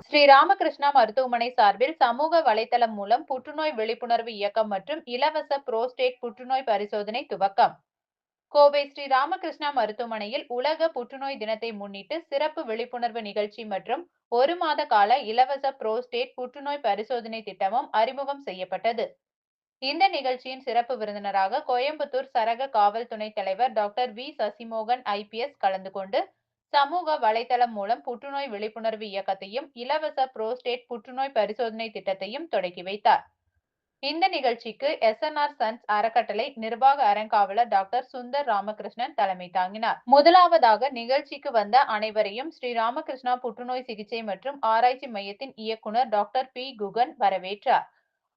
ஸ்ரீ ராமகிருஷ்ணா மருத்துவமனை சார்பில் சமூக வலைதளம் மூலம் புற்றுநோய் விழிப்புணர்வு இயக்கம் மற்றும் இலவச புரோஸ்டேட் புற்றுநோய் பரிசோதனை துவக்கம். கோவை ஸ்ரீ ராமகிருஷ்ணா மருத்துவமனையில் உலக புற்றுநோய் தினத்தை முன்னிட்டு சிறப்பு விழிப்புணர்வு நிகழ்ச்சி மற்றும் 1 மாத கால இலவச புரோஸ்டேட் புற்றுநோய் பரிசோதனை திட்டமும் அறிமுகம் செய்யப்பட்டது. இந்த நிகழ்ச்சியின் சிறப்பு விருந்தினராக கோயம்புத்தூர் சரக காவல் துணைத் தலைவர் டாக்டர் வி சசிமோகன் ஐபிஎஸ் கலந்து கொண்டு சமூக வலைதளம் மூலம் புற்றுநோய் விழிப்புணர்வு இயக்கத்தையும் இலவச புரோஸ்டேட் புற்றுநோய் பரிசோதனை திட்டத்தையும் தொடங்கி வைத்தார். இந்த நிகழ்ச்சிக்கு எஸ்என்ஆர் சன்ஸ் அறக்கட்டளை நிர்வாக அறங்காவலர் டாக்டர் சுந்தர் ராமகிருஷ்ணன் தலைமை தாங்கினார். முதலாவதாக நிகழ்ச்சிக்கு வந்த அனைவரையும் ஸ்ரீ ராமகிருஷ்ணா புற்றுநோய் சிகிச்சை மற்றும் ஆராய்ச்சி மையத்தின் இயக்குனர் டாக்டர் பி குகன் வரவேற்றார்.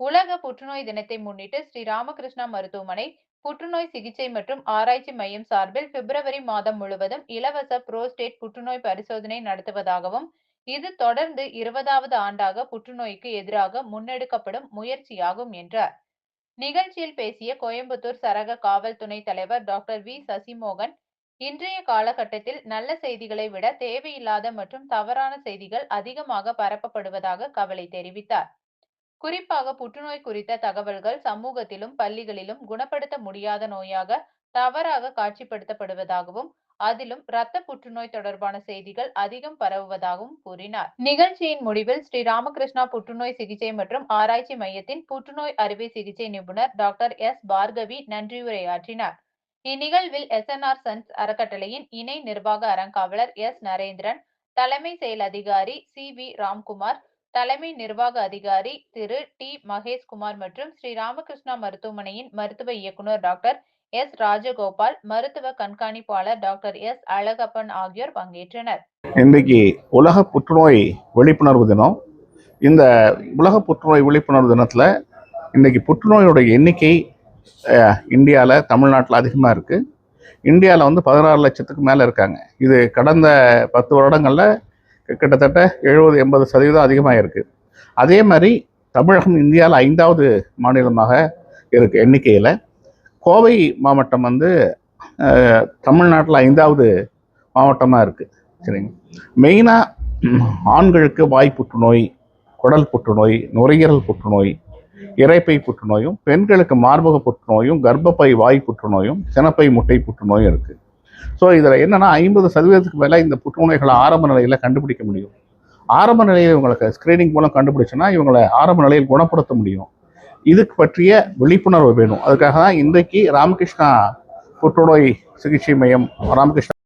உலக புற்றுநோய் தினத்தை முன்னிட்டு ஸ்ரீ ராமகிருஷ்ணா மருத்துவமனை புற்றுநோய் சிகிச்சை மற்றும் ஆராய்ச்சி மையம் சார்பில் பிப்ரவரி மாதம் முழுவதும் இலவச புரோஸ்டேட் புற்றுநோய் பரிசோதனை நடத்துவதாகவும் இது தொடர்ந்து 20வது ஆண்டாக புற்றுநோய்க்கு எதிராக முன்னெடுக்கப்படும் முயற்சியாகும் என்றார். நிகழ்ச்சியில் பேசிய கோயம்புத்தூர் சரக காவல் துணைத் தலைவர் டாக்டர் வி சசிமோகன், இன்றைய காலகட்டத்தில் நல்ல செய்திகளை விட தேவையில்லாத மற்றும் தவறான செய்திகள் அதிகமாக பரப்பப்படுவதாக கவலை தெரிவித்தார். குறிப்பாக புற்றுநோய் குறித்த தகவல்கள் சமூகத்திலும் பள்ளிகளிலும் குணப்படுத்த முடியாத நோயாக தவறாக காட்சிப்படுத்தப்படுவதாகவும் அதிலும் இரத்த புற்றுநோய் தொடர்பான செய்திகள் அதிகம் பரவுவதாகவும் கூறினார். நிகழ்ச்சியின் முடிவில் ஸ்ரீ ராமகிருஷ்ணா புற்றுநோய் சிகிச்சை மற்றும் ஆராய்ச்சி மையத்தின் புற்றுநோய் அறுவை சிகிச்சை நிபுணர் டாக்டர் எஸ் பார்கவி நன்றியுரையாற்றினார். இந்நிகழ்வில் எஸ்என்ஆர் சன்ஸ் அறக்கட்டளையின் இணை நிர்வாக அறங்காவலர் எஸ் நரேந்திரன், தலைமை செயல் அதிகாரி சி வி ராம்குமார், தலைமை நிர்வாக அதிகாரி திரு டி மகேஷ்குமார் மற்றும் ஸ்ரீ ராமகிருஷ்ணா மருத்துவமனையின் மருத்துவ இயக்குனர் டாக்டர் எஸ் ராஜகோபால், மருத்துவ கண்காணிப்பாளர் டாக்டர் எஸ் அழகப்பன் ஆகியோர் பங்கேற்றனர். இன்றைக்கு உலக புற்றுநோய் விழிப்புணர்வு தினம். இந்த உலக புற்றுநோய் விழிப்புணர்வு தினத்தில் இன்றைக்கி புற்றுநோயோட எண்ணிக்கை இந்தியாவில், தமிழ்நாட்டில் அதிகமாக இருக்குது. இந்தியாவில் 16 லட்சத்துக்கு மேலே இருக்காங்க. இது கடந்த 10 வருடங்களில் கிட்டத்தட்ட 70-80% அதிகமாக இருக்குது. அதே மாதிரி தமிழகம் இந்தியாவில் 5வது மாநிலமாக இருக்குது எண்ணிக்கையில். கோவை மாவட்டம் தமிழ்நாட்டில் 5வது மாவட்டமாக இருக்குது. சரிங்க. மெயினாக ஆண்களுக்கு வாய் புற்றுநோய், குடல் புற்றுநோய், நுரையீரல் புற்றுநோய், இரைப்பை புற்றுநோயும், பெண்களுக்கு மார்பக புற்றுநோயும், கர்ப்பப்பை வாய் புற்றுநோயும், சினப்பை முட்டை புற்றுநோயும் இருக்குது. ஸோ இதில் என்னென்னா 50% மேலே இந்த புற்றுநோய்களை ஆரம்ப நிலையில் கண்டுபிடிக்க முடியும். ஆரம்ப நிலையில் இவங்களுக்கு ஸ்க்ரீனிங் மூலம் கண்டுபிடிச்சுன்னா இவங்களை ஆரம்ப நிலையில் குணப்படுத்த முடியும். இதுக்கு பற்றிய விழிப்புணர்வு வேணும். அதுக்காக தான் இன்றைக்கு ராமகிருஷ்ணா புற்றுநோய் சிகிச்சை மையம், ராமகிருஷ்ணா